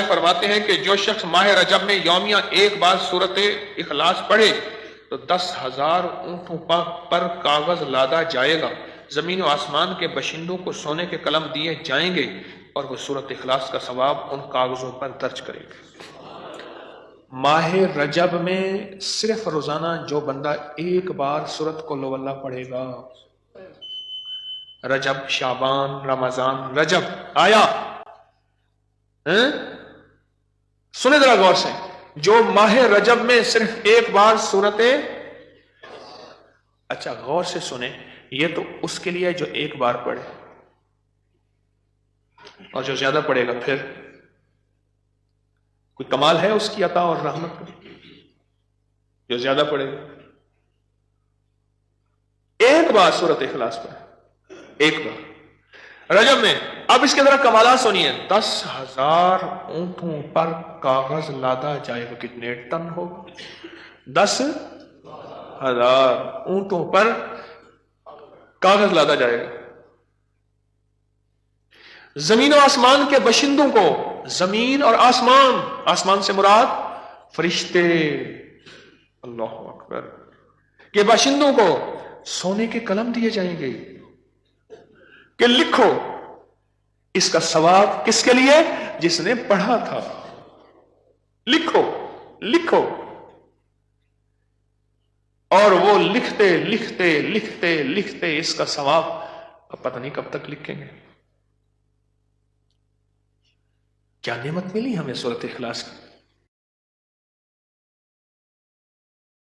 فرماتے ہیں کہ جو شخص ماہ رجب میں یومیہ ایک بار سورت اخلاص پڑھے تو 10,000 اونٹوں پر کاغذ لادا جائے گا، زمین و آسمان کے باشندوں کو سونے کے قلم دیے جائیں گے اور وہ سورت اخلاص کا ثواب ان کاغذوں پر درج کرے گا۔ ماہ رجب میں صرف روزانہ جو بندہ ایک بار سورت قل ہو اللہ پڑھے گا، رجب، شعبان، رمضان، رجب آیا، سنیں ذرا غور سے، جو ماہ رجب میں صرف ایک بار سورت، اچھا غور سے سنیں، یہ تو اس کے لیے جو ایک بار پڑھے، اور جو زیادہ پڑھے گا پھر کوئی کمال ہے اس کی عطا اور رحمت کا؟ جو زیادہ پڑھے گا ایک بار سورت اخلاص پڑھے، ایک بار رجب میں۔ اب اس کے ذرا کمالات سنیے، 10,000 اونٹوں پر کاغذ لادا جائے گا، کتنے ٹن ہوگا؟ 10,000 اونٹوں پر کاغذ لادا جائے گا۔ زمین و آسمان کے باشندوں کو، زمین اور آسمان، آسمان سے مراد فرشتے، اللہ اکبر، کے باشندوں کو سونے کے قلم دیے جائیں گے کہ لکھو، اس کا ثواب کس کے لیے؟ جس نے پڑھا تھا، لکھو لکھو، اور وہ لکھتے لکھتے لکھتے لکھتے اس کا ثواب اب پتہ نہیں کب تک لکھیں گے۔ کیا نعمت ملی ہمیں سورۃ اخلاص کی۔